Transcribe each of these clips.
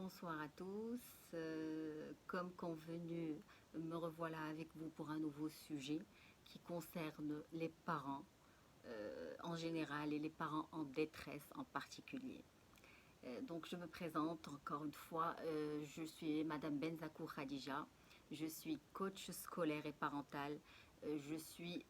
Bonsoir à tous. Comme convenu, me revoilà avec vous pour un nouveau sujet qui concerne les parents en général et les parents en détresse en particulier. Donc je me présente encore une fois, je suis Madame Benzakour Khadija, je suis coach scolaire et parental, je suis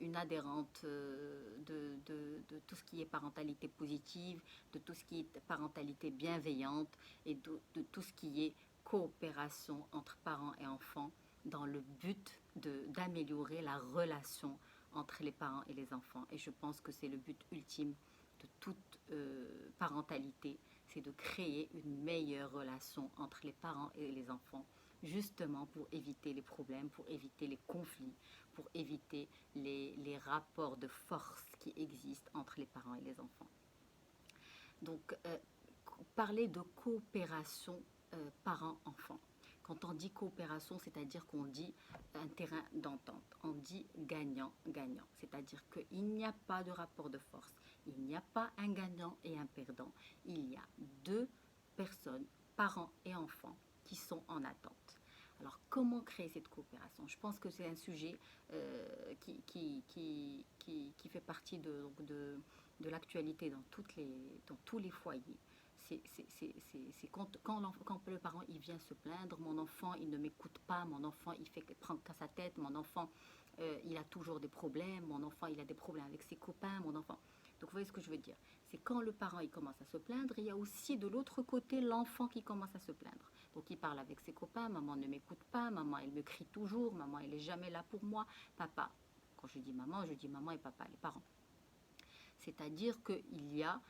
une adhérente de tout ce qui est parentalité positive, de tout ce qui est parentalité bienveillante et de tout ce qui est coopération entre parents et enfants dans le but d'améliorer la relation entre les parents et les enfants. Et je pense que c'est le but ultime de toute parentalité, c'est de créer une meilleure relation entre les parents et les enfants, justement pour éviter les problèmes, pour éviter les conflits, pour éviter les rapports de force qui existent entre les parents et les enfants. Donc, parler de coopération parents-enfants. Quand on dit coopération, c'est-à-dire qu'on dit un terrain d'entente, on dit gagnant-gagnant, c'est-à-dire qu'il n'y a pas de rapport de force, il n'y a pas un gagnant et un perdant, il y a deux personnes, parents et enfants, qui sont en attente. Alors, comment créer cette coopération? Je pense que c'est un sujet qui fait partie de l'actualité dans tous les foyers. C'est quand le parent il vient se plaindre, mon enfant il ne m'écoute pas, mon enfant il fait prendre qu'à sa tête, mon enfant il a toujours des problèmes, mon enfant il a des problèmes avec ses copains, mon enfant. Donc vous voyez ce que je veux dire? C'est quand le parent il commence à se plaindre, il y a aussi de l'autre côté l'enfant qui commence à se plaindre. Donc il parle avec ses copains, maman ne m'écoute pas, maman elle me crie toujours, maman elle est jamais là pour moi, papa. Quand je dis maman et papa, les parents. C'est-à-dire qu'il y a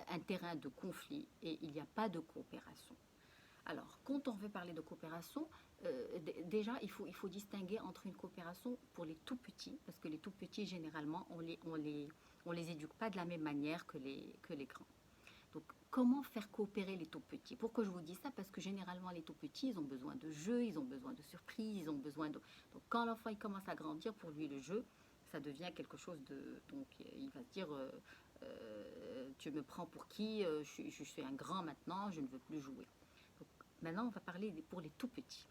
un terrain de conflit et il n'y a pas de coopération. Alors, quand on veut parler de coopération, déjà, il faut distinguer entre une coopération pour les tout petits, parce que les tout petits, généralement, on les éduque pas de la même manière que les grands. Donc, comment faire coopérer les tout petits? Pourquoi je vous dis ça? Parce que généralement, les tout petits, ils ont besoin de jeux, ils ont besoin de surprises, ils ont besoin de... Donc, quand l'enfant il commence à grandir, pour lui, le jeu, ça devient quelque chose de... Donc, il va se dire, tu me prends pour qui? Je suis un grand maintenant, je ne veux plus jouer. Donc, maintenant, on va parler pour les tout petits.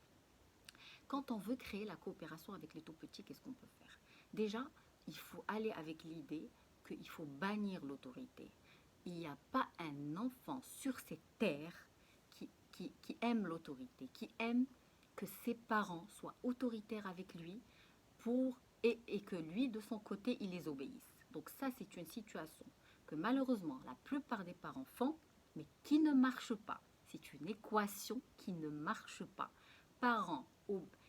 Quand on veut créer la coopération avec les tout petits, qu'est-ce qu'on peut faire? Déjà, il faut aller avec l'idée qu'il faut bannir l'autorité. Il n'y a pas un enfant sur cette terre qui aime l'autorité, qui aime que ses parents soient autoritaires avec lui et que lui, de son côté, il les obéisse. Donc ça, c'est une situation que malheureusement, la plupart des parents font, mais qui ne marche pas. C'est une équation qui ne marche pas. Parents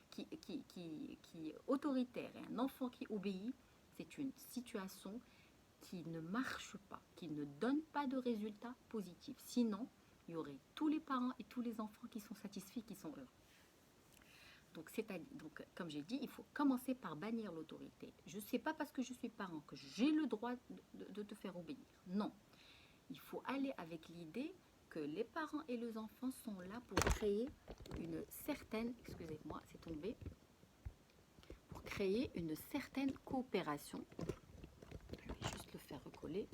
qui est autoritaire et un enfant qui obéit, c'est une situation qui ne marche pas, qui ne donne pas de résultats positifs. Sinon, il y aurait tous les parents et tous les enfants qui sont satisfaits, qui sont heureux. Donc, comme j'ai dit, il faut commencer par bannir l'autorité. Je ne sais pas parce que je suis parent que j'ai le droit de te faire obéir. Non. Il faut aller avec l'idée que les parents et les enfants sont là pour créer une certaine, excusez-moi, c'est tombé, pour créer une certaine coopération. Je vais juste le faire recoller.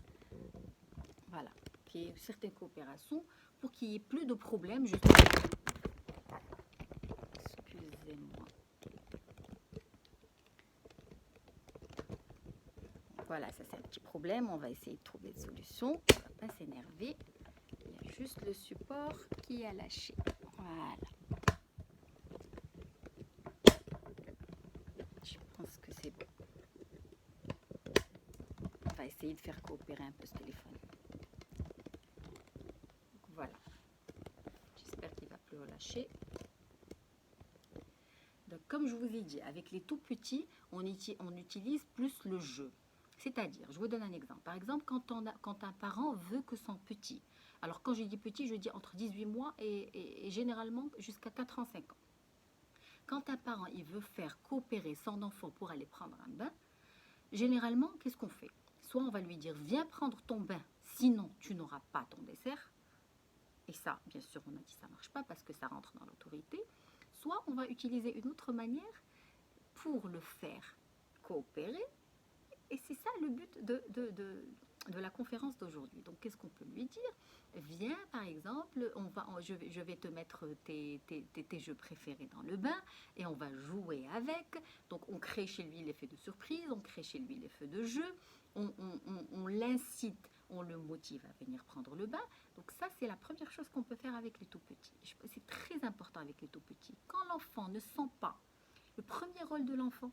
Voilà, qu'il y ait une certaine coopération pour qu'il n'y ait plus de problèmes, justement. Excusez-moi. Voilà, ça c'est un petit problème. On va essayer de trouver une solution. On ne va pas s'énerver. Il y a juste le support qui a lâché. Voilà. Je pense que c'est bon. On va essayer de faire coopérer un peu ce téléphone. Donc, voilà. J'espère qu'il ne va plus relâcher. Donc, comme je vous ai dit, avec les tout petits, on utilise plus le jeu. C'est-à-dire, je vous donne un exemple. Par exemple, quand un parent veut que son petit, alors quand je dis petit, je dis entre 18 mois et généralement jusqu'à 4 ans, 5 ans. Quand un parent il veut faire coopérer son enfant pour aller prendre un bain, généralement, qu'est-ce qu'on fait? Soit on va lui dire, viens prendre ton bain, sinon tu n'auras pas ton dessert. Et ça, bien sûr, on a dit ça ne marche pas parce que ça rentre dans l'autorité. Soit on va utiliser une autre manière pour le faire coopérer. Et c'est ça le but de la conférence d'aujourd'hui. Donc, qu'est-ce qu'on peut lui dire? viens, par exemple, je vais te mettre tes jeux préférés dans le bain et on va jouer avec. Donc, on crée chez lui l'effet de surprise, on crée chez lui l'effet de jeu, on l'incite, on le motive à venir prendre le bain. Donc, ça, c'est la première chose qu'on peut faire avec les tout petits. C'est très important avec les tout petits. Quand l'enfant ne sent pas, le premier rôle de l'enfant,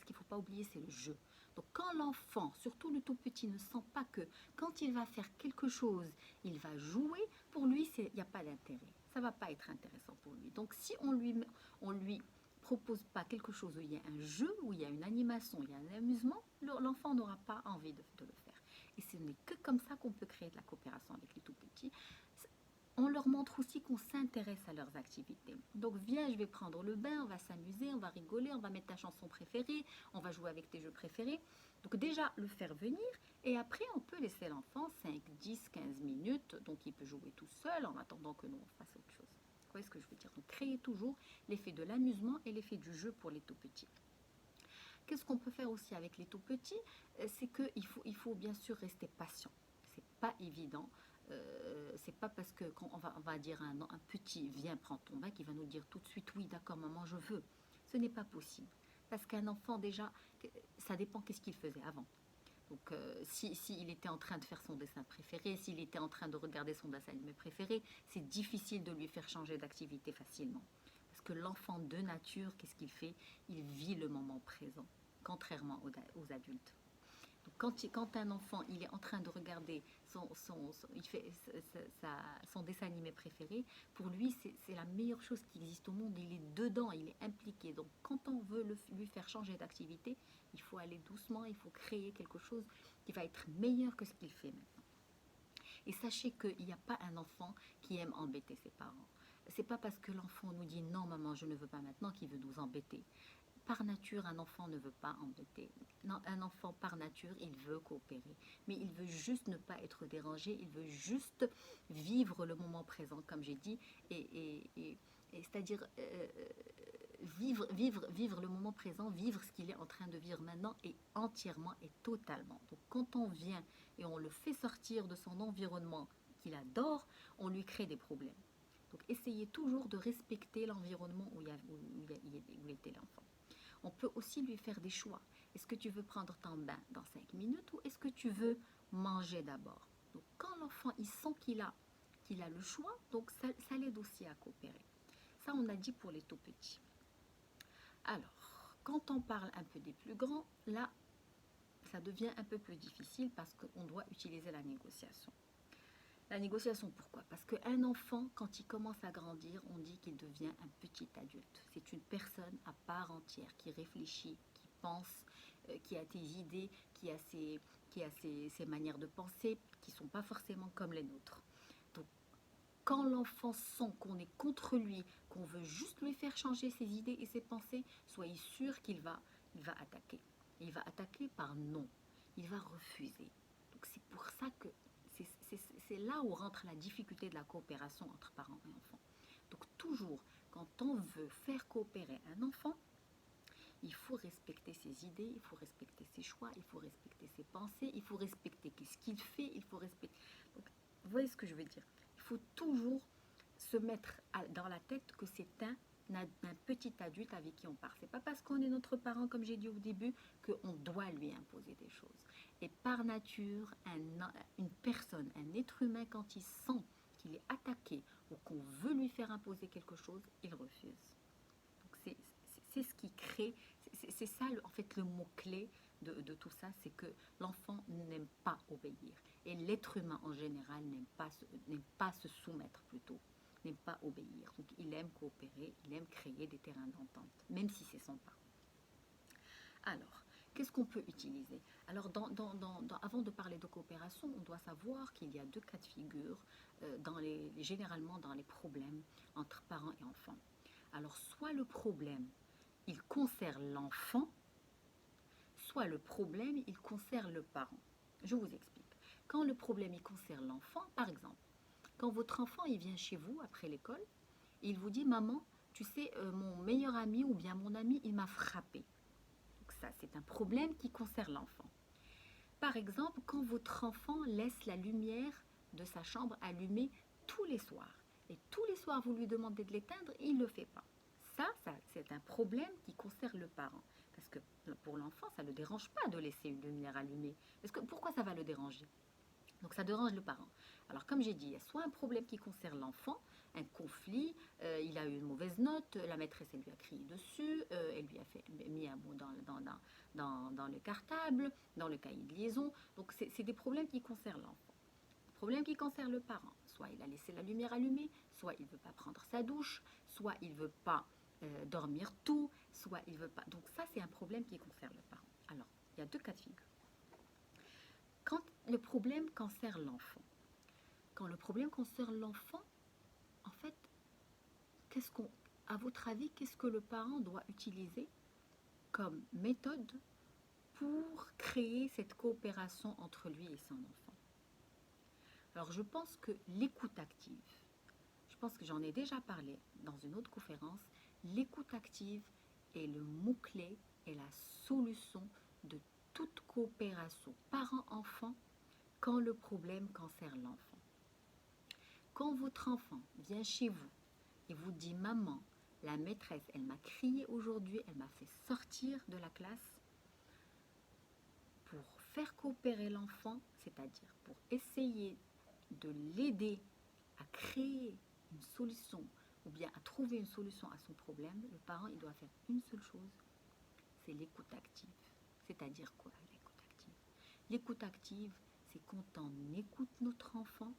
ce qu'il ne faut pas oublier, c'est le jeu. Donc quand l'enfant, surtout le tout petit, ne sent pas que quand il va faire quelque chose, il va jouer, pour lui, il n'y a pas d'intérêt. Ça ne va pas être intéressant pour lui. Donc si on lui propose pas quelque chose où il y a un jeu, où il y a une animation, où il y a un amusement, l'enfant n'aura pas envie de le faire. Et ce n'est que comme ça qu'on peut créer de la coopération avec les tout petits. On leur montre aussi qu'on s'intéresse à leurs activités. Donc viens, je vais prendre le bain, on va s'amuser, on va rigoler, on va mettre ta chanson préférée, on va jouer avec tes jeux préférés. Donc déjà, le faire venir, et après, on peut laisser l'enfant 5, 10, 15 minutes, donc il peut jouer tout seul en attendant que nous, on fasse autre chose. Vous voyez ce que je veux dire? Donc créer toujours l'effet de l'amusement et l'effet du jeu pour les tout petits. Qu'est-ce qu'on peut faire aussi avec les tout petits? C'est qu'il faut bien sûr rester patient. C'est pas évident. C'est pas parce que quand on va dire à un petit viens prendre ton bain qu'il va nous dire tout de suite oui d'accord maman je veux. Ce n'est pas possible parce qu'un enfant déjà ça dépend qu'est-ce qu'il faisait avant. Donc s'il était en train de faire son dessin préféré, s'il était en train de regarder son dessin animé préféré, c'est difficile de lui faire changer d'activité facilement. Parce que l'enfant de nature, qu'est-ce qu'il fait? Il vit le moment présent, contrairement aux adultes. Donc quand un enfant il est en train de regarder son dessin animé préféré, pour lui c'est la meilleure chose qui existe au monde, il est dedans, il est impliqué. Donc quand on veut lui faire changer d'activité, il faut aller doucement, il faut créer quelque chose qui va être meilleur que ce qu'il fait maintenant. Et sachez qu'il n'y a pas un enfant qui aime embêter ses parents. C'est pas parce que l'enfant nous dit non maman je ne veux pas maintenant qu'il veut nous embêter. Par nature, un enfant ne veut pas embêter. Non, un enfant, par nature, il veut coopérer. Mais il veut juste ne pas être dérangé. Il veut juste vivre le moment présent, comme j'ai dit. C'est-à-dire vivre le moment présent, vivre ce qu'il est en train de vivre maintenant et entièrement et totalement. Donc quand on vient et on le fait sortir de son environnement qu'il adore, on lui crée des problèmes. Donc essayez toujours de respecter l'environnement où était l'enfant. On peut aussi lui faire des choix. Est-ce que tu veux prendre ton bain dans 5 minutes ou est-ce que tu veux manger d'abord? Donc quand l'enfant il sent qu'il a le choix, donc ça l'aide aussi à coopérer. Ça on a dit pour les tout petits. Alors, quand on parle un peu des plus grands, là, ça devient un peu plus difficile parce qu'on doit utiliser la négociation. La négociation, pourquoi? Parce qu'un enfant, quand il commence à grandir, on dit qu'il devient un petit adulte. C'est une personne à part entière qui réfléchit, qui pense, qui a des idées, qui a ses manières de penser, qui ne sont pas forcément comme les nôtres. Donc, quand l'enfant sent qu'on est contre lui, qu'on veut juste lui faire changer ses idées et ses pensées, soyez sûr qu'il va attaquer. Et il va attaquer par non. Il va refuser. Donc, c'est pour ça que c'est là où rentre la difficulté de la coopération entre parents et enfants. Donc toujours, quand on veut faire coopérer un enfant, il faut respecter ses idées, il faut respecter ses choix, il faut respecter ses pensées, il faut respecter ce qu'il fait, il faut respecter... Donc, vous voyez ce que je veux dire? Il faut toujours se mettre dans la tête que c'est un petit adulte avec qui on part. C'est pas parce qu'on est notre parent, comme j'ai dit au début, qu'on doit lui imposer des choses. Et par nature, une personne, un être humain, quand il sent qu'il est attaqué ou qu'on veut lui faire imposer quelque chose, il refuse. Donc c'est ce qui crée, c'est ça en fait le mot-clé de tout ça, c'est que l'enfant n'aime pas obéir. Et l'être humain en général n'aime pas se soumettre plutôt, n'aime pas obéir. Donc il aime coopérer, il aime créer des terrains d'entente, même si c'est son parent. Alors, qu'est-ce qu'on peut utiliser? Alors, avant de parler de coopération, on doit savoir qu'il y a deux cas de figure généralement dans les problèmes entre parents et enfants. Alors, soit le problème, il concerne l'enfant, soit le problème, il concerne le parent. Je vous explique. Quand le problème, il concerne l'enfant, par exemple, quand votre enfant, il vient chez vous après l'école, il vous dit « Maman, tu sais, mon meilleur ami ou bien mon ami, il m'a frappé. » Donc ça, c'est un problème qui concerne l'enfant. Par exemple, quand votre enfant laisse la lumière de sa chambre allumée tous les soirs. Et tous les soirs, vous lui demandez de l'éteindre, il ne le fait pas. Ça, c'est un problème qui concerne le parent. Parce que pour l'enfant, ça ne le dérange pas de laisser une lumière allumée. Pourquoi ça va le déranger? Donc ça dérange le parent. Alors comme j'ai dit, il y a soit un problème qui concerne l'enfant, un conflit, il a eu une mauvaise note, la maîtresse elle lui a crié dessus, elle lui a mis un mot dans le cartable, dans le cahier de liaison. Donc c'est des problèmes qui concernent l'enfant. Problème qui concerne le parent, soit il a laissé la lumière allumée, soit il ne veut pas prendre sa douche, soit il ne veut pas dormir tôt, soit il ne veut pas. Donc ça c'est un problème qui concerne le parent. Alors il y a deux cas de figure. Quand le problème concerne l'enfant, en fait, à votre avis, qu'est-ce que le parent doit utiliser comme méthode pour créer cette coopération entre lui et son enfant? Alors, je pense que l'écoute active, je pense que j'en ai déjà parlé dans une autre conférence, l'écoute active est le mot-clé et la solution de toute coopération parent-enfant quand le problème concerne l'enfant. Quand votre enfant vient chez vous et vous dit « Maman, la maîtresse, elle m'a crié aujourd'hui, elle m'a fait sortir de la classe », pour faire coopérer l'enfant, c'est-à-dire pour essayer de l'aider à créer une solution ou bien à trouver une solution à son problème, le parent, il doit faire une seule chose, c'est l'écoute active. C'est-à-dire quoi, l'écoute active? L'écoute active, c'est quand on écoute notre enfant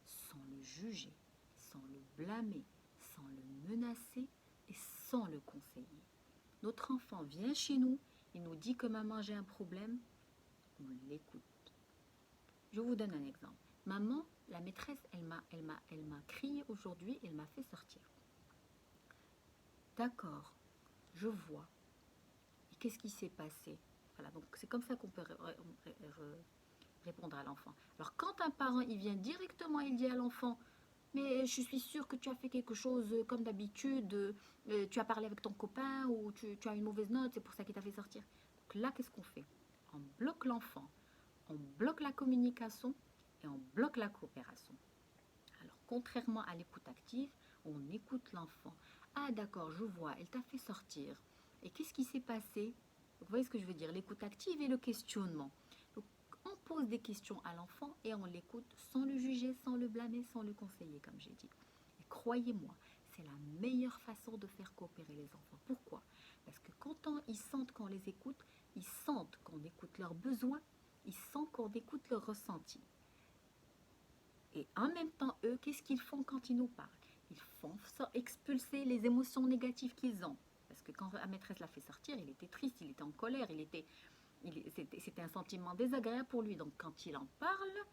sans le juger, sans le blâmer, sans le menacer et sans le conseiller. Notre enfant vient chez nous, il nous dit que maman j'ai un problème, on l'écoute. Je vous donne un exemple. Maman, la maîtresse, elle m'a crié aujourd'hui, elle m'a fait sortir. D'accord, je vois. Et qu'est-ce qui s'est passé? Voilà, donc c'est comme ça qu'on peut répondre à l'enfant. Alors quand un parent, il vient directement, il dit à l'enfant, mais je suis sûre que tu as fait quelque chose comme d'habitude, tu as parlé avec ton copain ou tu as une mauvaise note, c'est pour ça qu'il t'a fait sortir. Donc là, qu'est-ce qu'on fait? On bloque l'enfant, on bloque la communication et on bloque la coopération. Alors, contrairement à l'écoute active, on écoute l'enfant. Ah d'accord, je vois, elle t'a fait sortir. Et qu'est-ce qui s'est passé? Vous voyez ce que je veux dire? L'écoute active et le questionnement. Donc, on pose des questions à l'enfant et on l'écoute sans le juger, sans le blâmer, sans le conseiller, comme j'ai dit. Et croyez-moi, c'est la meilleure façon de faire coopérer les enfants. Pourquoi? Parce que quand ils sentent qu'on les écoute, ils sentent qu'on écoute leurs besoins, ils sentent qu'on écoute leurs ressentis. Et en même temps, eux, qu'est-ce qu'ils font quand ils nous parlent? Ils font expulser les émotions négatives qu'ils ont. Parce que quand la maîtresse l'a fait sortir, il était triste, il était en colère, c'était un sentiment désagréable pour lui. Donc quand il en parle,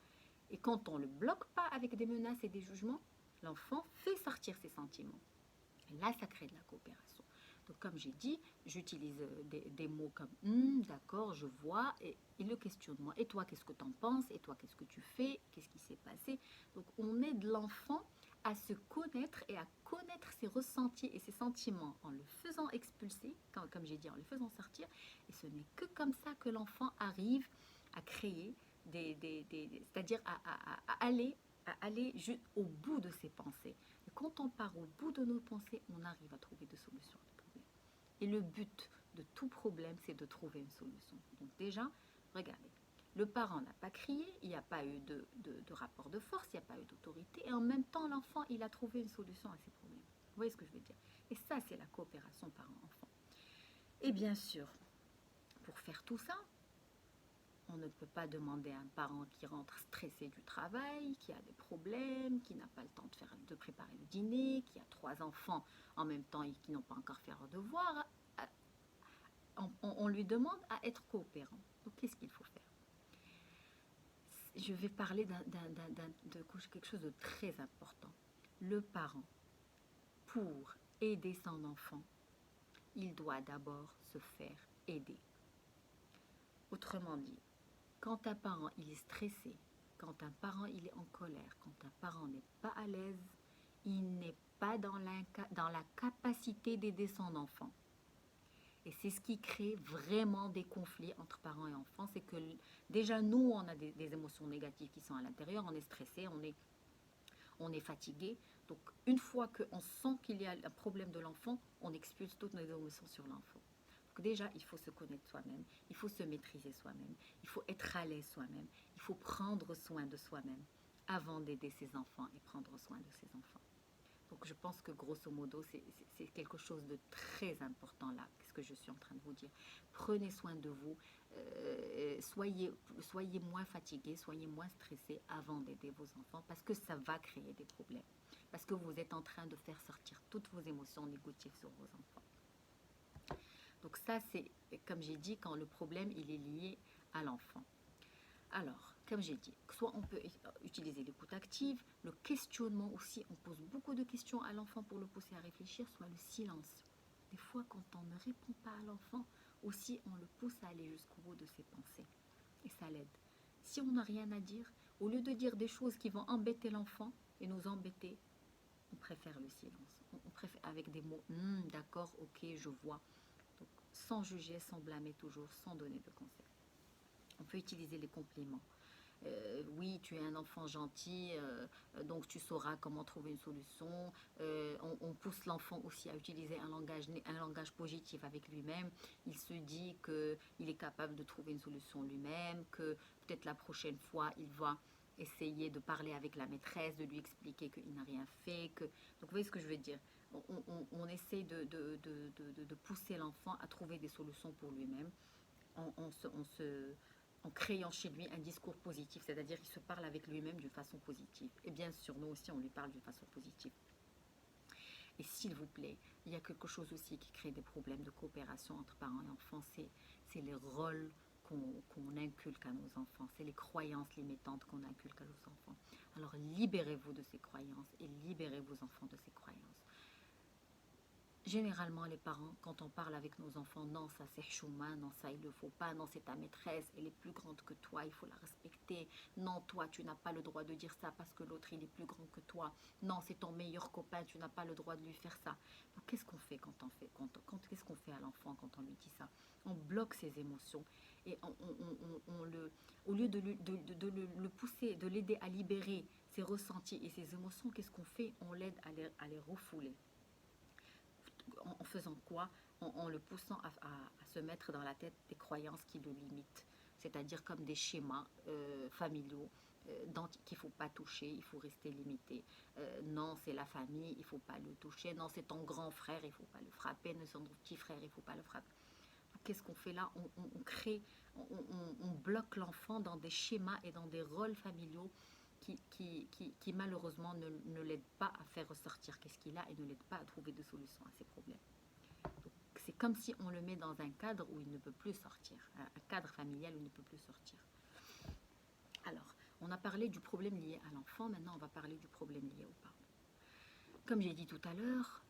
et quand on ne le bloque pas avec des menaces et des jugements, l'enfant fait sortir ses sentiments. Et là, ça crée de la coopération. Donc comme j'ai dit, j'utilise des mots comme d'accord, je vois, et le questionnement. Et toi, qu'est-ce que tu en penses? Et toi, qu'est-ce que tu fais? Qu'est-ce qui s'est passé? Donc on aide l'enfant à se connaître et à connaître ses ressentis et ses sentiments en le faisant expulser, comme j'ai dit, en le faisant sortir. Et ce n'est que comme ça que l'enfant arrive à créer c'est-à-dire à aller au bout de ses pensées. Et quand on part au bout de nos pensées, on arrive à trouver des solutions à des problèmes. Et le but de tout problème, c'est de trouver une solution. Donc déjà, regardez, le parent n'a pas crié, il n'y a pas eu de rapport de force, il n'y a pas eu d'autorité, et en même temps, l'enfant, il a trouvé une solution à ses problèmes. Vous voyez ce que je veux dire? Et ça, c'est la coopération parent-enfant. Et bien sûr, pour faire tout ça, on ne peut pas demander à un parent qui rentre stressé du travail, qui a des problèmes, qui n'a pas le temps de préparer le dîner, qui a 3 enfants en même temps et qui n'ont pas encore fait leurs devoirs. On lui demande à être coopérant. Donc, qu'est-ce qu'il faut faire? Je vais parler de quelque chose de très important. Le parent, pour aider son enfant, il doit d'abord se faire aider. Autrement dit, quand un parent il est stressé, quand un parent il est en colère, quand un parent n'est pas à l'aise, il n'est pas dans la capacité d'aider son enfant. Et c'est ce qui crée vraiment des conflits entre parents et enfants. C'est que déjà, nous, on a des émotions négatives qui sont à l'intérieur. On est stressé, on est fatigué. Donc, une fois qu'on sent qu'il y a un problème de l'enfant, on expulse toutes nos émotions sur l'enfant. Donc déjà, il faut se connaître soi-même, il faut se maîtriser soi-même, il faut être à l'aise soi-même, il faut prendre soin de soi-même avant d'aider ses enfants et prendre soin de ses enfants. Donc je pense que grosso modo, c'est quelque chose de très important là, ce que je suis en train de vous dire. Prenez soin de vous, soyez moins fatigué, soyez moins stressé avant d'aider vos enfants parce que ça va créer des problèmes. Parce que vous êtes en train de faire sortir toutes vos émotions négatives sur vos enfants. Donc ça, c'est, comme j'ai dit, quand le problème, il est lié à l'enfant. Alors, comme j'ai dit, soit on peut utiliser l'écoute active, le questionnement aussi, on pose beaucoup de questions à l'enfant pour le pousser à réfléchir, soit le silence. Des fois, quand on ne répond pas à l'enfant, aussi on le pousse à aller jusqu'au bout de ses pensées. Et ça l'aide. Si on n'a rien à dire, au lieu de dire des choses qui vont embêter l'enfant et nous embêter, on préfère le silence. On préfère avec des mots, d'accord, ok, je vois. Donc, sans juger, sans blâmer toujours, sans donner de conseils. On peut utiliser les compliments. Oui, tu es un enfant gentil, donc tu sauras comment trouver une solution. On pousse l'enfant aussi à utiliser un langage positif avec lui-même. Il se dit qu'il est capable de trouver une solution lui-même, que peut-être la prochaine fois, il va essayer de parler avec la maîtresse, de lui expliquer qu'il n'a rien fait. Donc, vous voyez ce que je veux dire? On essaie de pousser l'enfant à trouver des solutions pour lui-même. En créant chez lui un discours positif, c'est-à-dire qu'il se parle avec lui-même d'une façon positive. Et bien sûr, nous aussi, on lui parle d'une façon positive. Et s'il vous plaît, il y a quelque chose aussi qui crée des problèmes de coopération entre parents et enfants, c'est les rôles qu'on inculque à nos enfants, c'est les croyances limitantes qu'on inculque à nos enfants. Alors libérez-vous de ces croyances et libérez vos enfants de ces croyances. Généralement, les parents, quand on parle avec nos enfants, non, ça c'est chouma, non, ça il ne faut pas, non, c'est ta maîtresse, elle est plus grande que toi, il faut la respecter, non, toi, tu n'as pas le droit de dire ça parce que l'autre, il est plus grand que toi, non, c'est ton meilleur copain, tu n'as pas le droit de lui faire ça. Donc, qu'est-ce qu'on fait qu'est-ce qu'on fait à l'enfant quand on lui dit ça? On bloque ses émotions et au lieu de le pousser, de l'aider à libérer ses ressentis et ses émotions, qu'est-ce qu'on fait? On l'aide à les refouler. En faisant quoi? En le poussant à se mettre dans la tête des croyances qui le limitent, c'est-à-dire comme des schémas familiaux qu'il ne faut pas toucher, il faut rester limité. Non, c'est la famille, il ne faut pas le toucher. Non, c'est ton grand frère, il ne faut pas le frapper. Non, c'est ton petit frère, il ne faut pas le frapper. Qu'est-ce qu'on fait là? On bloque l'enfant dans des schémas et dans des rôles familiaux qui malheureusement ne l'aident pas à faire ressortir qu'est-ce qu'il a et ne l'aident pas à trouver de solutions à ses problèmes. Donc, c'est comme si on le met dans un cadre où il ne peut plus sortir, un cadre familial où il ne peut plus sortir. Alors, on a parlé du problème lié à l'enfant, maintenant on va parler du problème lié aux parents. Comme j'ai dit tout à l'heure,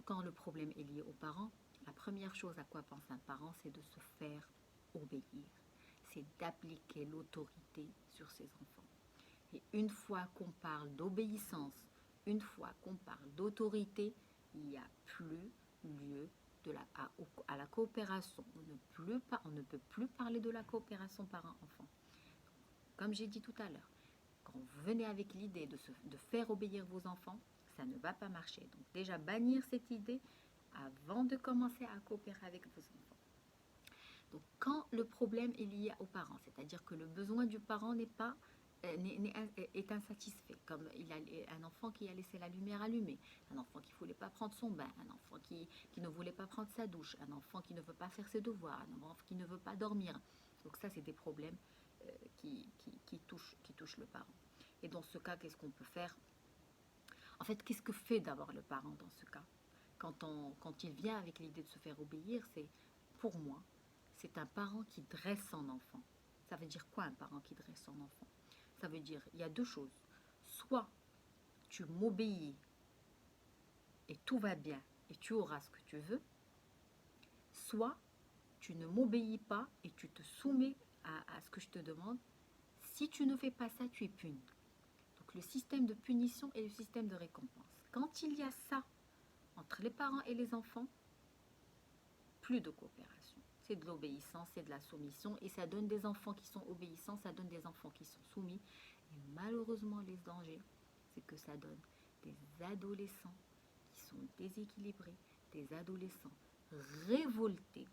quand le problème est lié aux parents, la première chose à quoi pense un parent, c'est de se faire obéir. C'est d'appliquer l'autorité sur ses enfants. Et une fois qu'on parle d'obéissance, une fois qu'on parle d'autorité, il n'y a plus lieu à la coopération. On ne peut plus parler de la coopération parent-enfant. Comme j'ai dit tout à l'heure, quand vous venez avec l'idée de faire obéir vos enfants, ça ne va pas marcher. Donc déjà, bannir cette idée avant de commencer à coopérer avec vos enfants. Donc quand le problème est lié aux parents, c'est-à-dire que le besoin du parent est insatisfait, comme il a un enfant qui a laissé la lumière allumée, un enfant qui ne voulait pas prendre son bain, un enfant qui ne voulait pas prendre sa douche, un enfant qui ne veut pas faire ses devoirs, un enfant qui ne veut pas dormir. Donc ça, c'est des problèmes qui touchent le parent. Et dans ce cas, qu'est-ce qu'on peut faire? En fait, qu'est-ce que fait d'abord le parent dans ce cas? Quand il vient avec l'idée de se faire obéir, pour moi, c'est un parent qui dresse son enfant. Ça veut dire quoi un parent qui dresse son enfant? Ça veut dire, il y a deux choses. Soit tu m'obéis et tout va bien et tu auras ce que tu veux, soit tu ne m'obéis pas et tu te soumets à ce que je te demande. Si tu ne fais pas ça, tu es puni. Donc le système de punition et le système de récompense. Quand il y a ça entre les parents et les enfants, plus de coopération. C'est de l'obéissance, c'est de la soumission. Et ça donne des enfants qui sont obéissants, ça donne des enfants qui sont soumis. Et malheureusement, les dangers, c'est que ça donne des adolescents qui sont déséquilibrés, des adolescents révoltés.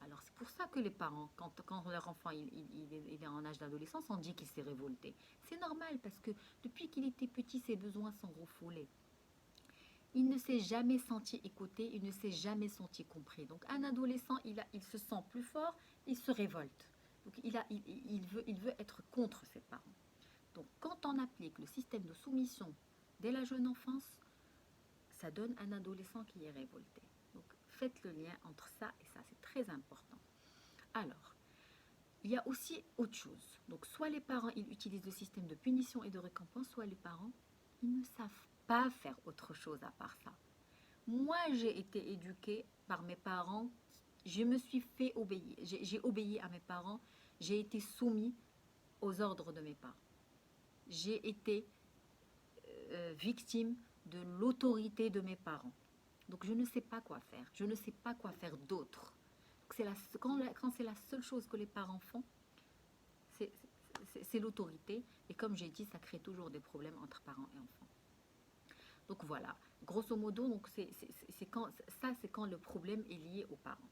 Alors c'est pour ça que les parents, quand leur enfant il est en âge d'adolescence, on dit qu'il s'est révolté. C'est normal parce que depuis qu'il était petit, ses besoins sont refoulés. Il ne s'est jamais senti écouté, il ne s'est jamais senti compris. Donc un adolescent, il se sent plus fort, il se révolte. Donc il veut être contre ses parents. Donc quand on applique le système de soumission dès la jeune enfance, ça donne un adolescent qui est révolté. Donc faites le lien entre ça et ça, c'est très important. Alors, il y a aussi autre chose. Donc soit les parents, ils utilisent le système de punition et de récompense, soit les parents, ils ne savent pas faire autre chose à part ça. Moi, j'ai été éduquée par mes parents, je me suis fait obéir, j'ai obéi à mes parents, j'ai été soumis aux ordres de mes parents. J'ai été victime de l'autorité de mes parents. Donc je ne sais pas quoi faire, je ne sais pas quoi faire d'autre. Quand c'est la seule chose que les parents font, c'est l'autorité. Et comme j'ai dit, ça crée toujours des problèmes entre parents et enfants. Donc voilà, grosso modo, donc c'est quand le problème est lié aux parents.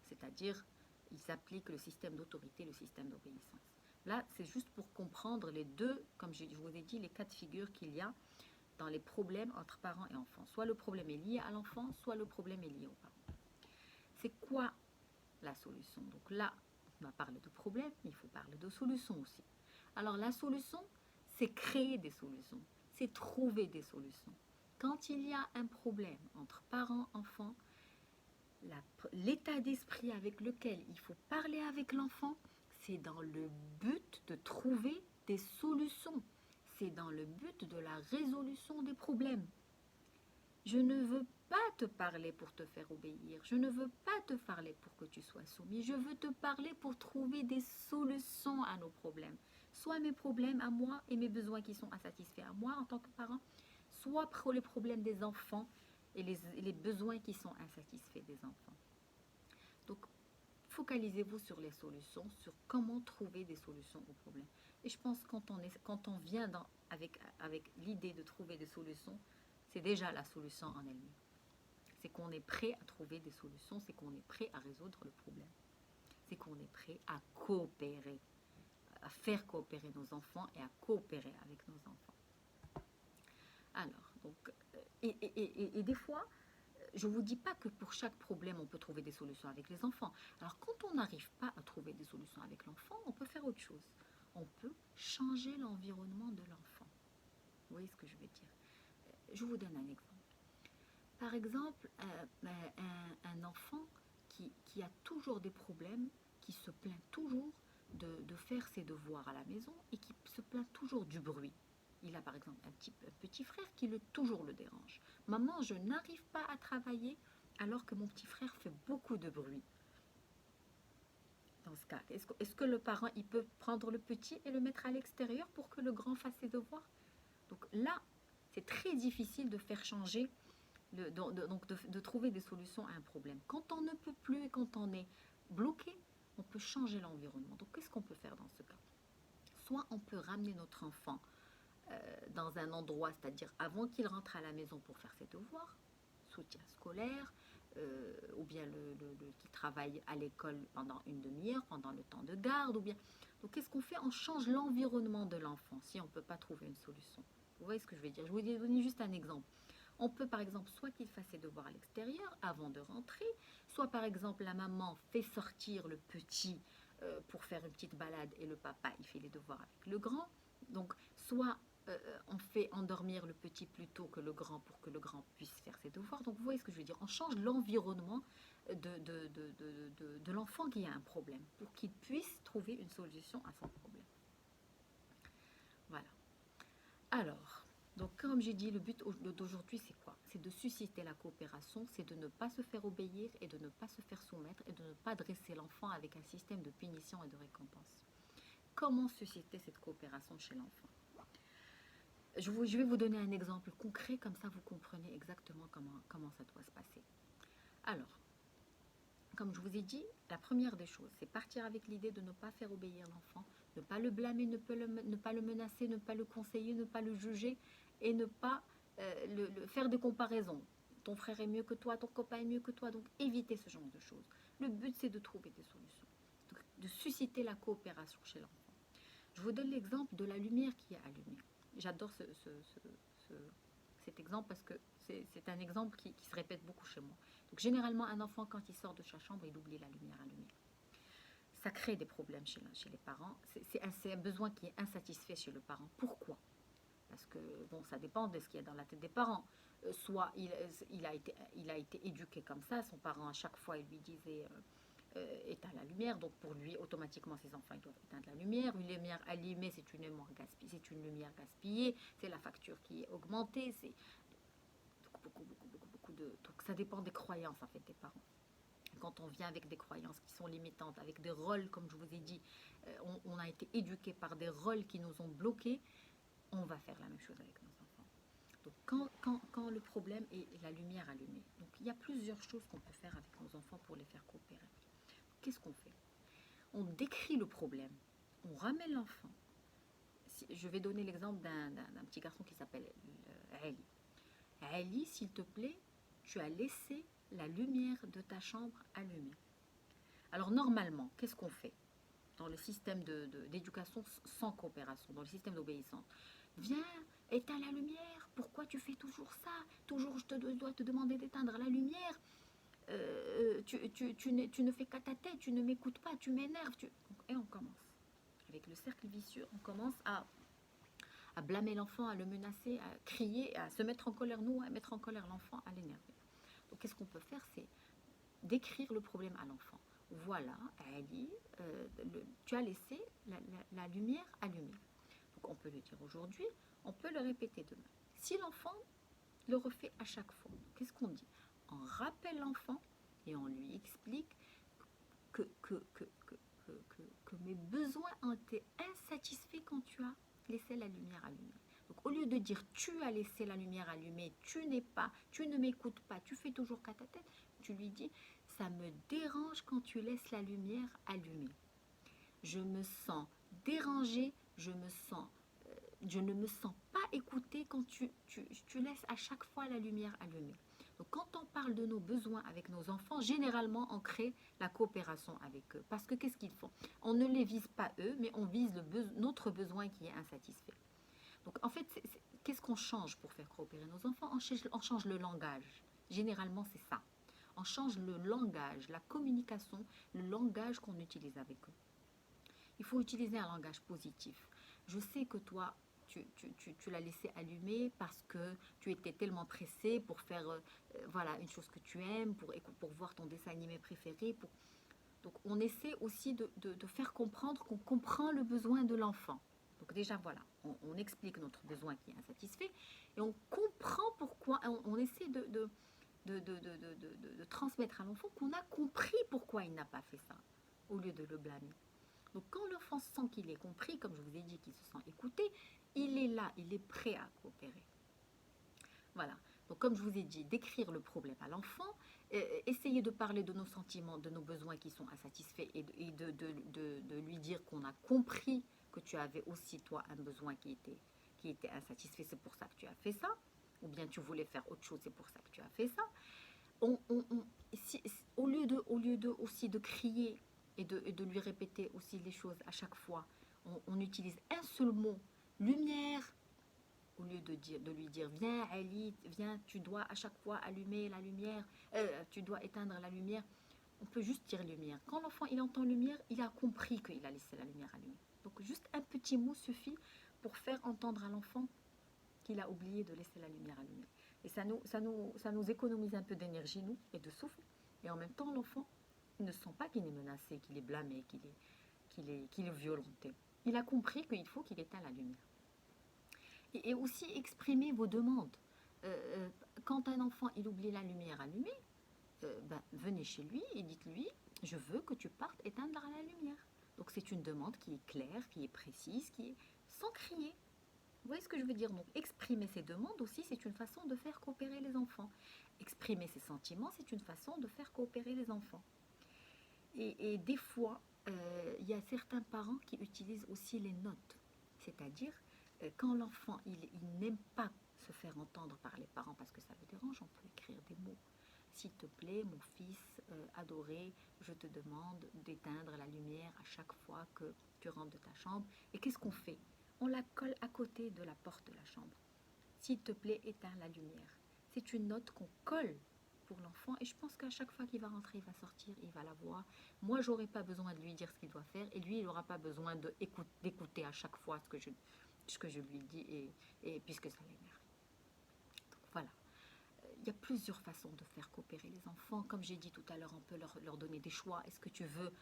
C'est-à-dire, ils appliquent le système d'autorité, le système d'obéissance. Là, c'est juste pour comprendre les deux, comme je vous ai dit, les cas de figure qu'il y a dans les problèmes entre parents et enfants. Soit le problème est lié à l'enfant, soit le problème est lié aux parents. C'est quoi la solution? Donc là, on a parlé de problème, mais il faut parler de solution aussi. Alors la solution, c'est créer des solutions, c'est trouver des solutions. Quand il y a un problème entre parents et enfants, l'état d'esprit avec lequel il faut parler avec l'enfant, c'est dans le but de trouver des solutions. C'est dans le but de la résolution des problèmes. Je ne veux pas te parler pour te faire obéir. Je ne veux pas te parler pour que tu sois soumis. Je veux te parler pour trouver des solutions à nos problèmes. Soit mes problèmes à moi et mes besoins qui sont insatisfaits à moi en tant que parent, soit pour les problèmes des enfants et les besoins qui sont insatisfaits des enfants. Donc, focalisez-vous sur les solutions, sur comment trouver des solutions aux problèmes. Et je pense que quand on vient avec l'idée de trouver des solutions, c'est déjà la solution en elle-même. C'est qu'on est prêt à trouver des solutions, c'est qu'on est prêt à résoudre le problème. C'est qu'on est prêt à coopérer, à faire coopérer nos enfants et à coopérer avec nos enfants. Alors, donc, et des fois, je ne vous dis pas que pour chaque problème, on peut trouver des solutions avec les enfants. Alors, quand on n'arrive pas à trouver des solutions avec l'enfant, on peut faire autre chose. On peut changer l'environnement de l'enfant. Vous voyez ce que je veux dire? Je vous donne un exemple. Par exemple, un enfant qui a toujours des problèmes, qui se plaint toujours de faire ses devoirs à la maison et qui se plaint toujours du bruit. Il a par exemple un petit frère qui toujours le dérange. Maman, je n'arrive pas à travailler alors que mon petit frère fait beaucoup de bruit. Dans ce cas, est-ce que le parent il peut prendre le petit et le mettre à l'extérieur pour que le grand fasse ses devoirs? Donc là, c'est très difficile de faire changer, de trouver des solutions à un problème. Quand on ne peut plus et quand on est bloqué, on peut changer l'environnement. Donc qu'est-ce qu'on peut faire dans ce cas? Soit on peut ramener notre enfant dans un endroit, c'est-à-dire avant qu'il rentre à la maison pour faire ses devoirs, soutien scolaire, ou bien qui travaille à l'école pendant une demi-heure, pendant le temps de garde, ou bien... Donc qu'est-ce qu'on fait? On change l'environnement de l'enfant si on ne peut pas trouver une solution. Vous voyez ce que je veux dire? Je vous ai donné juste un exemple. On peut par exemple soit qu'il fasse ses devoirs à l'extérieur avant de rentrer, soit par exemple la maman fait sortir le petit pour faire une petite balade et le papa il fait les devoirs avec le grand. Donc soit on fait endormir le petit plus tôt que le grand pour que le grand puisse faire ses devoirs. Donc vous voyez ce que je veux dire? On change l'environnement de l'enfant qui a un problème pour qu'il puisse trouver une solution à son problème. Voilà. Alors, donc comme j'ai dit, le but d'aujourd'hui c'est quoi? C'est de susciter la coopération, c'est de ne pas se faire obéir et de ne pas se faire soumettre et de ne pas dresser l'enfant avec un système de punition et de récompense. Comment susciter cette coopération chez l'enfant? Je vais vous donner un exemple concret, comme ça vous comprenez exactement comment ça doit se passer. Alors, comme je vous ai dit, la première des choses, c'est partir avec l'idée de ne pas faire obéir l'enfant, ne pas le blâmer, ne pas le menacer, ne pas le conseiller, ne pas le juger et ne pas faire des comparaisons. Ton frère est mieux que toi, ton copain est mieux que toi, donc évitez ce genre de choses. Le but, c'est de trouver des solutions, de susciter la coopération chez l'enfant. Je vous donne l'exemple de la lumière qui est allumée. J'adore cet exemple parce que c'est un exemple qui se répète beaucoup chez moi. Donc généralement, un enfant, quand il sort de sa chambre, il oublie la lumière allumée. Ça crée des problèmes chez les parents. C'est un besoin qui est insatisfait chez le parent. Pourquoi? Parce que, bon, ça dépend de ce qu'il y a dans la tête des parents. Soit il a été éduqué comme ça, son parent, à chaque fois, il lui disait éteins la lumière. Donc, pour lui, automatiquement, ses enfants, ils doivent éteindre la lumière. Une lumière allumée, c'est une lumière gaspillée. C'est la facture qui est augmentée. C'est beaucoup de... Donc, ça dépend des croyances, en fait, des parents. Quand on vient avec des croyances qui sont limitantes, avec des rôles, comme je vous ai dit, on a été éduqué par des rôles qui nous ont bloqués, on va faire la même chose avec nos enfants. Donc quand le problème est la lumière allumée, donc il y a plusieurs choses qu'on peut faire avec nos enfants pour les faire coopérer. Qu'est-ce qu'on fait? On décrit le problème, on ramène l'enfant. Je vais donner l'exemple d'un petit garçon qui s'appelle Ali. Ali, s'il te plaît, tu as laissé la lumière de ta chambre allumée. Alors normalement, qu'est-ce qu'on fait dans le système d'éducation sans coopération, dans le système d'obéissance? Viens, éteins la lumière, pourquoi tu fais toujours ça? Toujours je dois te demander d'éteindre la lumière. Tu ne fais qu'à ta tête, tu ne m'écoutes pas, tu m'énerves. Et on commence. Avec le cercle vicieux, on commence à blâmer l'enfant, à le menacer, à crier, à se mettre en colère, nous, à mettre en colère l'enfant, à l'énerver. Donc qu'est-ce qu'on peut faire? C'est décrire le problème à l'enfant. Voilà, Ali, tu as laissé la lumière allumée. Donc on peut le dire aujourd'hui, on peut le répéter demain. Si l'enfant le refait à chaque fois, qu'est-ce qu'on dit? On rappelle l'enfant et on lui explique que mes besoins ont été insatisfaits quand tu as laissé la lumière allumée. Donc au lieu de dire tu as laissé la lumière allumée, tu ne m'écoutes pas, tu fais toujours qu'à ta tête, tu lui dis ça me dérange quand tu laisses la lumière allumée. Je me sens dérangée, je ne me sens pas écoutée quand tu laisses à chaque fois la lumière allumée. Donc quand on parle de nos besoins avec nos enfants, généralement on crée la coopération avec eux. Parce que qu'est-ce qu'ils font? On ne les vise pas eux, mais on vise notre besoin qui est insatisfait. Donc en fait, qu'est-ce qu'on change pour faire coopérer nos enfants? On change le langage. Généralement, c'est ça. On change le langage, la communication, le langage qu'on utilise avec eux. Il faut utiliser un langage positif. Je sais que toi, tu l'as laissé allumer parce que tu étais tellement pressé pour faire voilà, une chose que tu aimes, pour voir ton dessin animé préféré. Donc on essaie aussi de faire comprendre qu'on comprend le besoin de l'enfant. Donc déjà voilà, on explique notre besoin qui est insatisfait et on comprend pourquoi, on essaie de transmettre à l'enfant qu'on a compris pourquoi il n'a pas fait ça, au lieu de le blâmer. Donc quand l'enfant sent qu'il est compris, comme je vous ai dit, qu'il se sent écouté, il est là, il est prêt à coopérer. Voilà. Donc comme je vous ai dit, décrire le problème à l'enfant, essayer de parler de nos sentiments, de nos besoins qui sont insatisfaits et de lui dire qu'on a compris que tu avais aussi toi un besoin qui était insatisfait, c'est pour ça que tu as fait ça, ou bien tu voulais faire autre chose, c'est pour ça que tu as fait ça. Au lieu de aussi de crier et de lui répéter aussi les choses à chaque fois, on utilise un seul mot, lumière, au lieu de lui dire viens Ali, viens, tu dois à chaque fois allumer la lumière, tu dois éteindre la lumière. On peut juste dire lumière. Quand l'enfant il entend lumière, il a compris qu'il a laissé la lumière allumée. Donc juste un petit mot suffit pour faire entendre à l'enfant qu'il a oublié de laisser la lumière allumée. Et ça nous économise un peu d'énergie, nous, et de souffle. Et en même temps, l'enfant ne sent pas qu'il est menacé, qu'il est blâmé, qu'il est violenté. Il a compris qu'il faut qu'il éteigne la lumière. Et aussi exprimer vos demandes. Quand un enfant il oublie la lumière allumée, venez chez lui et dites-lui je veux que tu partes éteindre la lumière. Donc c'est une demande qui est claire, qui est précise, qui est sans crier. Vous voyez ce que je veux dire? Donc exprimer ses demandes aussi, c'est une façon de faire coopérer les enfants. Exprimer ses sentiments, c'est une façon de faire coopérer les enfants. Et des fois, il y a certains parents qui utilisent aussi les notes. C'est-à-dire, quand l'enfant il n'aime pas se faire entendre par les parents parce que ça le dérange, on peut écrire des mots. S'il te plaît, mon fils adoré, je te demande d'éteindre la lumière à chaque fois que tu rentres de ta chambre. Et qu'est-ce qu'on fait? On la colle à côté de la porte de la chambre. S'il te plaît, éteins la lumière. C'est une note qu'on colle pour l'enfant et je pense qu'à chaque fois qu'il va rentrer, il va sortir, il va la voir. Moi, j'aurais pas besoin de lui dire ce qu'il doit faire et lui, il n'aura pas besoin d'écouter à chaque fois ce que je lui dis et puisque ça l'énerve. Donc voilà. Il y a plusieurs façons de faire coopérer les enfants. Comme j'ai dit tout à l'heure, on peut leur donner des choix. Est-ce que tu veux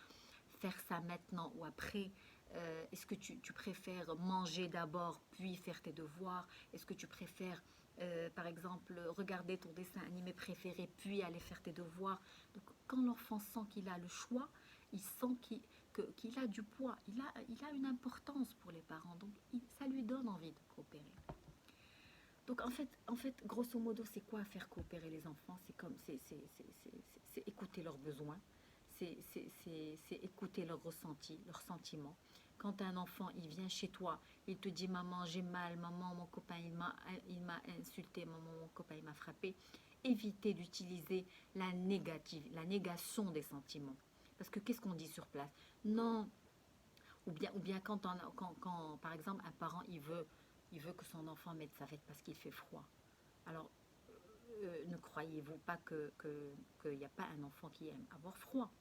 faire ça maintenant ou après? Est-ce que tu préfères manger d'abord puis faire tes devoirs? Est-ce que tu préfères, par exemple, regarder ton dessin animé préféré puis aller faire tes devoirs? Donc, quand l'enfant sent qu'il a le choix, il sent qu'il a du poids, il a une importance pour les parents. Donc, ça lui donne envie de coopérer. Donc en fait, grosso modo, c'est quoi faire coopérer les enfants? C'est écouter leurs besoins, c'est écouter leurs ressentis, leurs sentiments. Quand un enfant, il vient chez toi, il te dit maman, j'ai mal, maman, mon copain, il m'a insulté, maman, mon copain, il m'a frappé. Évitez d'utiliser la négation des sentiments. Parce que qu'est-ce qu'on dit sur place? Non. Ou bien quand, par exemple, un parent, il veut que son enfant mette sa veste parce qu'il fait froid. Alors, ne croyez-vous pas qu'il n'y a pas un enfant qui aime avoir froid?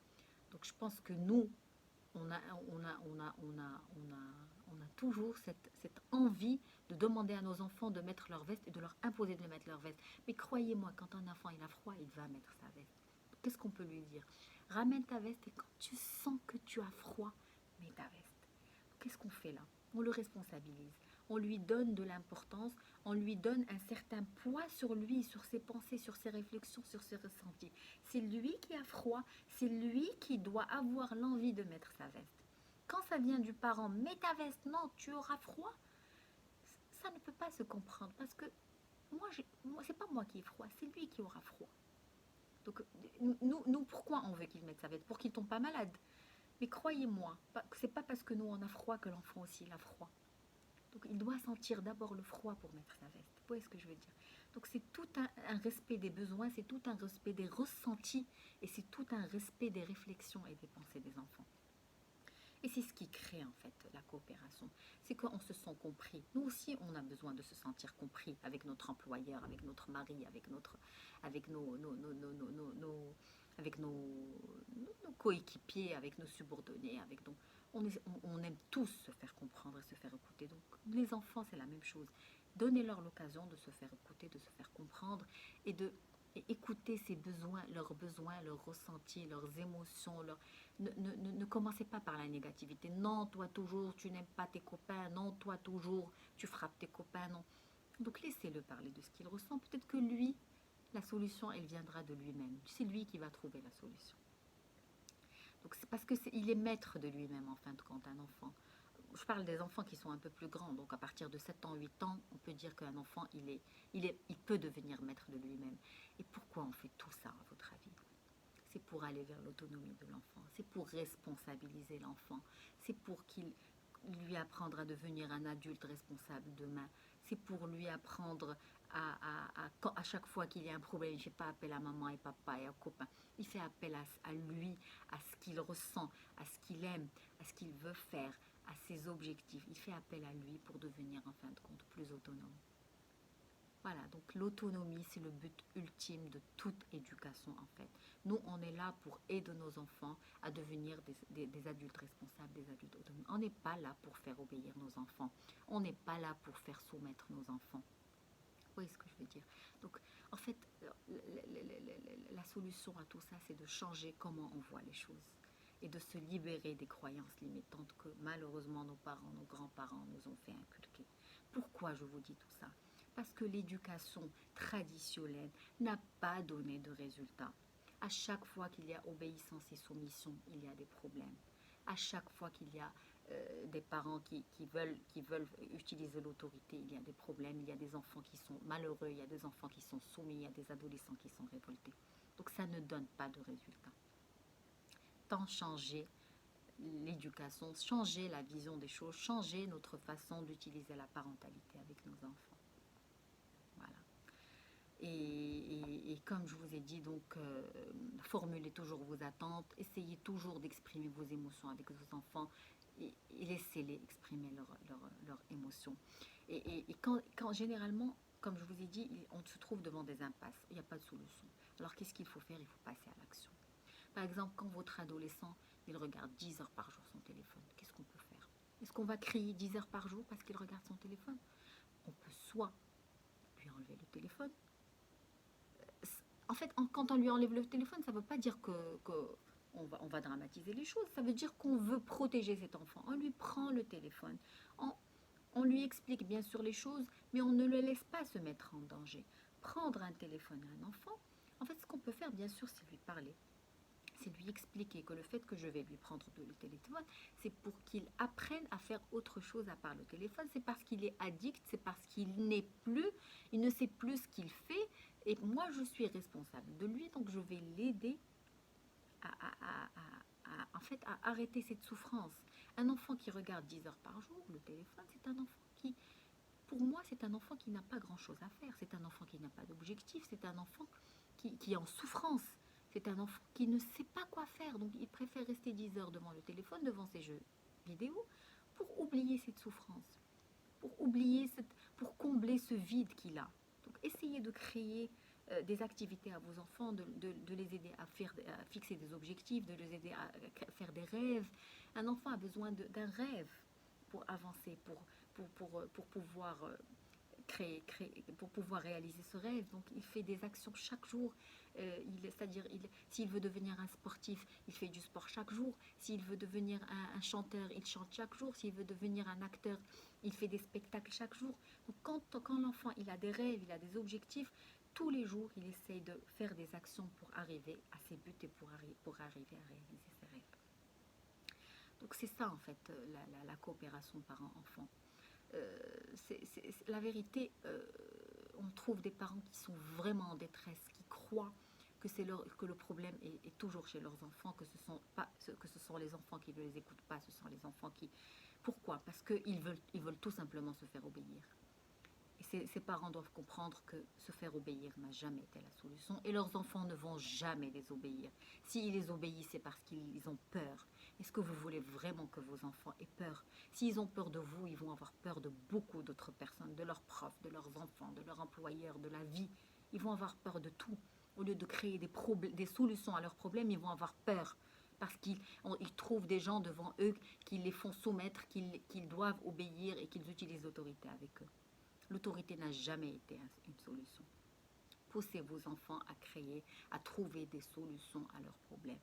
Donc, je pense que nous, on a toujours cette envie de demander à nos enfants de mettre leur veste et de leur imposer de mettre leur veste. Mais croyez-moi, quand un enfant il a froid, il va mettre sa veste. Qu'est-ce qu'on peut lui dire? Ramène ta veste et quand tu sens que tu as froid, mets ta veste. Qu'est-ce qu'on fait là? On le responsabilise, on lui donne de l'importance, on lui donne un certain poids sur lui, sur ses pensées, sur ses réflexions, sur ses ressentis. C'est lui qui a froid, c'est lui qui doit avoir l'envie de mettre sa veste. Quand ça vient du parent, mets ta veste, non, tu auras froid, ça ne peut pas se comprendre parce que c'est pas moi qui ai froid, c'est lui qui aura froid. Donc nous pourquoi on veut qu'il mette sa veste? Pour qu'il tombe pas malade. Mais croyez-moi, c'est pas parce que nous on a froid que l'enfant aussi il a froid. Donc il doit sentir d'abord le froid pour mettre sa veste. Vous voyez ce que je veux dire? Donc c'est tout un respect des besoins, c'est tout un respect des ressentis et c'est tout un respect des réflexions et des pensées des enfants. Et c'est ce qui crée en fait la coopération. C'est qu'on se sent compris. Nous aussi, on a besoin de se sentir compris avec notre employeur, avec notre mari, avec nos coéquipiers, avec nos subordonnés, on aime tous se faire comprendre et se faire écouter. Donc les enfants, c'est la même chose. Donnez-leur l'occasion de se faire écouter, de se faire comprendre et écouter ses besoins, leurs ressentis, leurs émotions. Ne commencez pas par la négativité. Non, toi toujours, tu n'aimes pas tes copains. Non, toi toujours, tu frappes tes copains. Non. Donc laissez-le parler de ce qu'il ressent. Peut-être que lui, la solution, elle viendra de lui-même. C'est lui qui va trouver la solution. Donc c'est parce qu'il est maître de lui-même en fin de compte, un enfant. Je parle des enfants qui sont un peu plus grands, donc à partir de 7 ans, 8 ans, on peut dire qu'un enfant, il peut devenir maître de lui-même. Et pourquoi on fait tout ça, à votre avis? C'est pour aller vers l'autonomie de l'enfant, c'est pour responsabiliser l'enfant, c'est pour qu'il lui apprendre à devenir un adulte responsable demain, c'est pour lui apprendre à chaque fois qu'il y a un problème, il ne fait pas appel à maman et papa et aux copains, il fait appel à lui, à ce qu'il ressent, à ce qu'il aime, à ce qu'il veut faire, à ses objectifs. Il fait appel à lui pour devenir en fin de compte plus autonome. Voilà, donc l'autonomie, c'est le but ultime de toute éducation en fait. Nous, on est là pour aider nos enfants à devenir des adultes responsables, des adultes autonomes. On n'est pas là pour faire obéir nos enfants. On n'est pas là pour faire soumettre nos enfants. Vous voyez ce que je veux dire? Donc, en fait, la solution à tout ça, c'est de changer comment on voit les choses et de se libérer des croyances limitantes que malheureusement nos parents, nos grands-parents nous ont fait inculquer. Pourquoi je vous dis tout ça? Parce que l'éducation traditionnelle n'a pas donné de résultats. À chaque fois qu'il y a obéissance et soumission, il y a des problèmes. À chaque fois qu'il y a des parents qui veulent utiliser l'autorité, il y a des problèmes, il y a des enfants qui sont malheureux, il y a des enfants qui sont soumis, il y a des adolescents qui sont révoltés. Donc ça ne donne pas de résultats. temps changer l'éducation, changer la vision des choses, changer notre façon d'utiliser la parentalité avec nos enfants. Voilà. Et comme je vous ai dit, donc, formulez toujours vos attentes, essayez toujours d'exprimer vos émotions avec vos enfants et laissez-les exprimer leurs émotions. Et quand généralement, comme je vous ai dit, on se trouve devant des impasses, il n'y a pas de solution. Alors qu'est-ce qu'il faut faire? Il faut passer à l'action. Par exemple, quand votre adolescent, il regarde 10 heures par jour son téléphone, qu'est-ce qu'on peut faire? Est-ce qu'on va crier 10 heures par jour parce qu'il regarde son téléphone? On peut soit lui enlever le téléphone. En fait, quand on lui enlève le téléphone, ça ne veut pas dire que on va dramatiser les choses. Ça veut dire qu'on veut protéger cet enfant. On lui prend le téléphone. On lui explique bien sûr les choses, mais on ne le laisse pas se mettre en danger. Prendre un téléphone à un enfant, en fait, ce qu'on peut faire, bien sûr, c'est lui parler. C'est lui expliquer que le fait que je vais lui prendre le téléphone, c'est pour qu'il apprenne à faire autre chose à part le téléphone. C'est parce qu'il est addict, c'est parce qu'il il ne sait plus ce qu'il fait. Et moi, je suis responsable de lui, donc je vais l'aider en fait, à arrêter cette souffrance. Un enfant qui regarde 10 heures par jour le téléphone, c'est un enfant qui, pour moi, c'est un enfant qui n'a pas grand-chose à faire. C'est un enfant qui n'a pas d'objectif. C'est un enfant qui est en souffrance. C'est un enfant qui ne sait pas quoi faire. Donc, il préfère rester 10 heures devant le téléphone, devant ses jeux vidéo, pour oublier cette souffrance, pour combler ce vide qu'il a. Donc, essayez de créer des activités à vos enfants, de les aider à fixer des objectifs, de les aider à faire des rêves. Un enfant a besoin d'un rêve pour avancer, pour pouvoir pour pouvoir réaliser ce rêve. Donc il fait des actions chaque jour. C'est-à-dire, s'il veut devenir un sportif, il fait du sport chaque jour. S'il veut devenir un chanteur, il chante chaque jour. S'il veut devenir un acteur, il fait des spectacles chaque jour. Donc quand l'enfant il a des rêves, il a des objectifs, tous les jours, il essaye de faire des actions pour arriver à ses buts et pour arriver à réaliser ses rêves. Donc c'est ça en fait la coopération parent-enfant. La vérité, on trouve des parents qui sont vraiment en détresse, qui croient que le problème est toujours chez leurs enfants, que ce sont les enfants qui ne les écoutent pas, ce sont les enfants qui... Pourquoi? Parce qu'ils veulent tout simplement se faire obéir. Et ces parents doivent comprendre que se faire obéir n'a jamais été la solution et leurs enfants ne vont jamais les obéir. S'ils les obéissent, c'est parce qu'ils ont peur. Est-ce que vous voulez vraiment que vos enfants aient peur? S'ils ont peur de vous, ils vont avoir peur de beaucoup d'autres personnes, de leurs profs, de leurs enfants, de leur employeur, de la vie. Ils vont avoir peur de tout. Au lieu de créer des solutions à leurs problèmes, ils vont avoir peur. Parce qu'ils trouvent des gens devant eux qui les font soumettre, qu'ils doivent obéir et qu'ils utilisent l'autorité avec eux. L'autorité n'a jamais été une solution. Poussez vos enfants à créer, à trouver des solutions à leurs problèmes.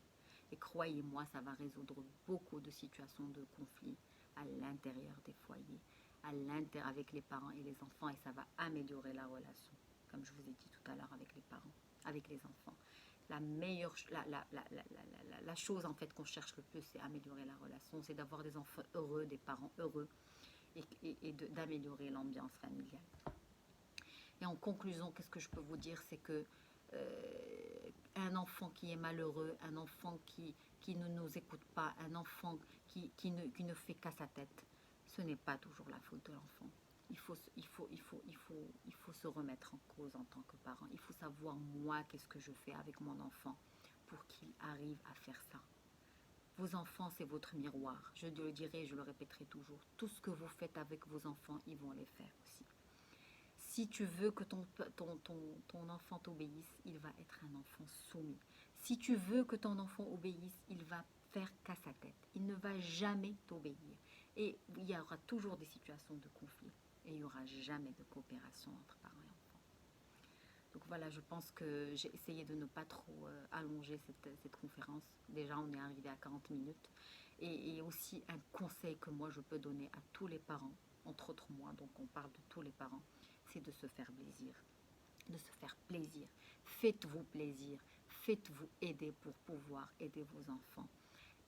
Et croyez-moi, ça va résoudre beaucoup de situations de conflit à l'intérieur des foyers, avec les parents et les enfants, et ça va améliorer la relation, comme je vous ai dit tout à l'heure avec les parents, avec les enfants. La chose en fait qu'on cherche le plus, c'est améliorer la relation, c'est d'avoir des enfants heureux, des parents heureux, et d'améliorer l'ambiance familiale. Et en conclusion, qu'est-ce que je peux vous dire? C'est que un enfant qui est malheureux, un enfant qui ne nous écoute pas, un enfant qui ne fait qu'à sa tête, ce n'est pas toujours la faute de l'enfant. Il faut se remettre en cause en tant que parent. Il faut savoir, moi, qu'est-ce que je fais avec mon enfant pour qu'il arrive à faire ça. Vos enfants, c'est votre miroir. Je le dirai, je le répéterai toujours. Tout ce que vous faites avec vos enfants, ils vont les faire aussi. Si tu veux que ton enfant t'obéisse, il va être un enfant soumis. Si tu veux que ton enfant obéisse, il va faire qu'à sa tête. Il ne va jamais t'obéir. Et il y aura toujours des situations de conflit. Et il n'y aura jamais de coopération entre parents et enfants. Donc voilà, je pense que j'ai essayé de ne pas trop allonger cette conférence. Déjà, on est arrivé à 40 minutes. Et aussi un conseil que moi, je peux donner à tous les parents, entre autres moi, donc on parle de tous les parents, c'est de se faire plaisir. De se faire plaisir. Faites-vous plaisir. Faites-vous aider pour pouvoir aider vos enfants.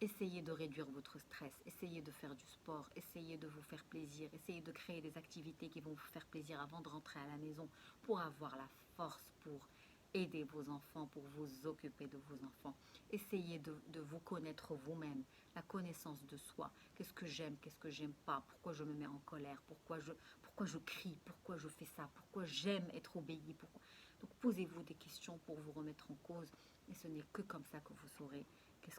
Essayez de réduire votre stress, essayez de faire du sport, essayez de vous faire plaisir, essayez de créer des activités qui vont vous faire plaisir avant de rentrer à la maison pour avoir la force pour aider vos enfants, pour vous occuper de vos enfants. Essayez de vous connaître vous-même, la connaissance de soi. Qu'est-ce que j'aime, qu'est-ce que j'aime pas, pourquoi je me mets en colère, pourquoi je crie, pourquoi je fais ça, pourquoi j'aime être obéi. Donc posez-vous des questions pour vous remettre en cause. Et ce n'est que comme ça que vous saurez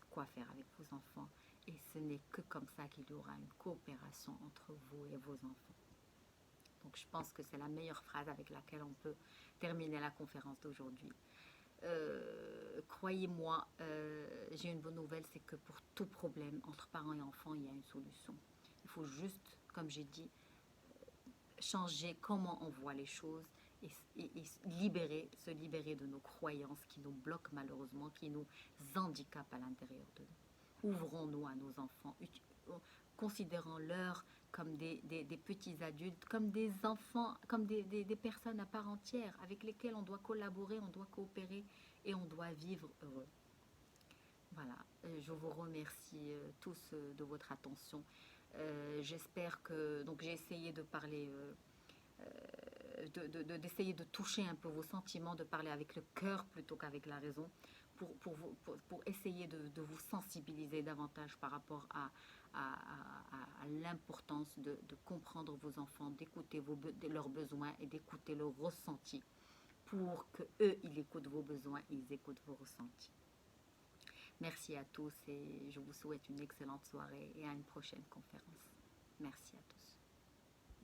quoi faire avec vos enfants. Et ce n'est que comme ça qu'il y aura une coopération entre vous et vos enfants. Donc je pense que c'est la meilleure phrase avec laquelle on peut terminer la conférence d'aujourd'hui. Croyez-moi, j'ai une bonne nouvelle, c'est que pour tout problème entre parents et enfants, il y a une solution. Il faut juste, comme j'ai dit, changer comment on voit les choses et se libérer de nos croyances qui nous bloquent malheureusement, qui nous handicapent à l'intérieur de nous. Ouvrons-nous à nos enfants, considérons-leur comme des petits adultes, comme des enfants, comme des personnes à part entière avec lesquelles on doit collaborer, on doit coopérer et on doit vivre heureux. Voilà, je vous remercie tous de votre attention. J'espère que... Donc j'ai essayé de parler... d'essayer de toucher un peu vos sentiments, de parler avec le cœur plutôt qu'avec la raison, pour essayer de vous sensibiliser davantage par rapport à l'importance de comprendre vos enfants, d'écouter leurs besoins et d'écouter leurs ressentis, pour qu'eux, ils écoutent vos besoins, ils écoutent vos ressentis. Merci à tous et je vous souhaite une excellente soirée et à une prochaine conférence. Merci à tous.